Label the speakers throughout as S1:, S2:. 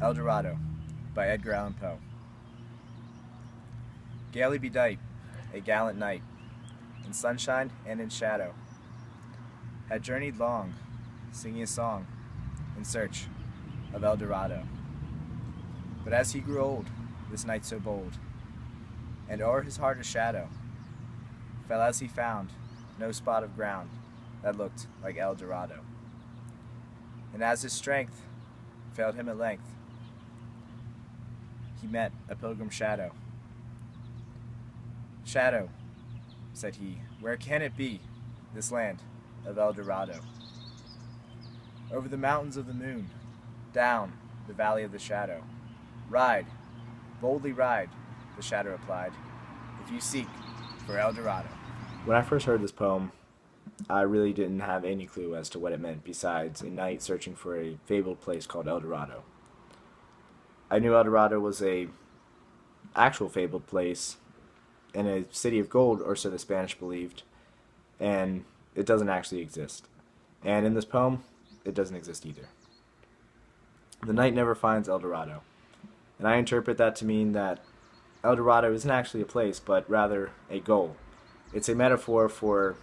S1: Eldorado by Edgar Allan Poe. Gaily bedight, a gallant knight, in sunshine and in shadow, had journeyed long, singing a song, in search of Eldorado. But as he grew old, this knight so bold, and o'er his heart a shadow fell as he found no spot of ground that looked like Eldorado. And as his strength failed him at length, he met a pilgrim shadow. "Shadow," said he, "where can it be, this land of Eldorado?" "Over the mountains of the moon, down the valley of the shadow. Ride, boldly ride," the shadow replied, "if you seek for Eldorado." When I first heard this poem, I really didn't have any clue as to what it meant besides a knight searching for a fabled place called Eldorado. I knew Eldorado was a actual fabled place in a city of gold, or so the Spanish believed, and it doesn't actually exist. And in this poem, it doesn't exist either. The knight never finds Eldorado, and I interpret that to mean that Eldorado isn't actually a place, but rather a goal. It's a metaphor for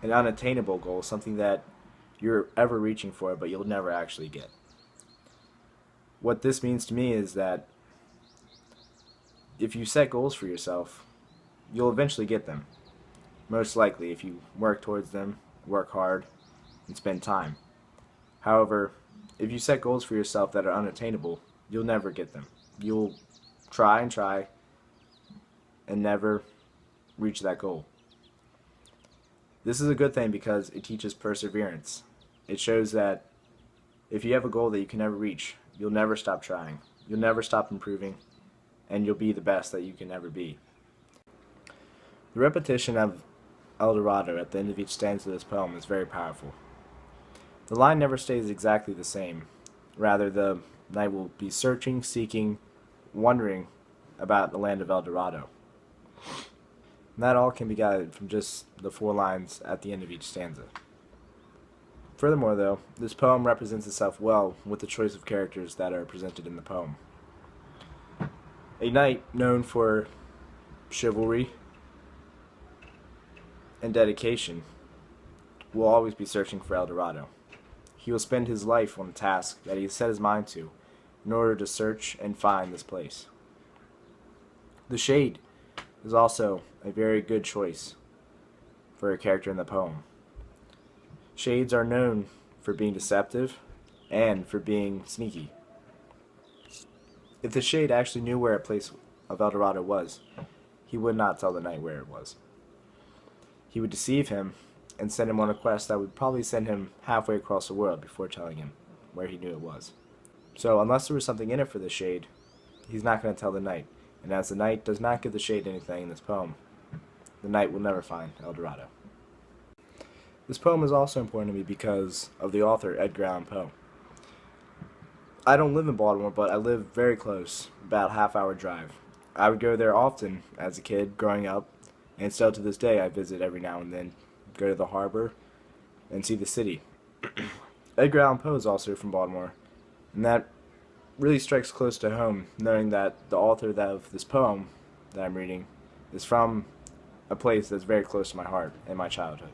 S1: an unattainable goal, something that you're ever reaching for, but you'll never actually get. What this means to me is that if you set goals for yourself, you'll eventually get them. Most likely, if you work towards them, work hard, and spend time. However, if you set goals for yourself that are unattainable, you'll never get them. You'll try and never reach that goal. This is a good thing because it teaches perseverance. It shows that if you have a goal that you can never reach, you'll never stop trying. You'll never stop improving, and you'll be the best that you can ever be. The repetition of Eldorado at the end of each stanza of this poem is very powerful. The line never stays exactly the same. Rather, the knight will be searching, seeking, wondering about the land of Eldorado. And that all can be gathered from just the 4 lines at the end of each stanza. Furthermore, though, this poem represents itself well with the choice of characters that are presented in the poem. A knight known for chivalry and dedication will always be searching for Eldorado. He will spend his life on a task that he has set his mind to in order to search and find this place. The shade is also a very good choice for a character in the poem. Shades are known for being deceptive and for being sneaky. If the shade actually knew where a place of Eldorado was, he would not tell the knight where it was. He would deceive him and send him on a quest that would probably send him halfway across the world before telling him where he knew it was. So unless there was something in it for the shade, he's not going to tell the knight. And as the knight does not give the shade anything in this poem, the knight will never find Eldorado. This poem is also important to me because of the author, Edgar Allan Poe. I don't live in Baltimore, but I live very close, about a half-hour drive. I would go there often as a kid growing up, and still to this day I visit every now and then, go to the harbor, and see the city. Edgar Allan Poe is also from Baltimore, and that really strikes close to home, knowing that the author of this poem that I'm reading is from a place that's very close to my heart and my childhood.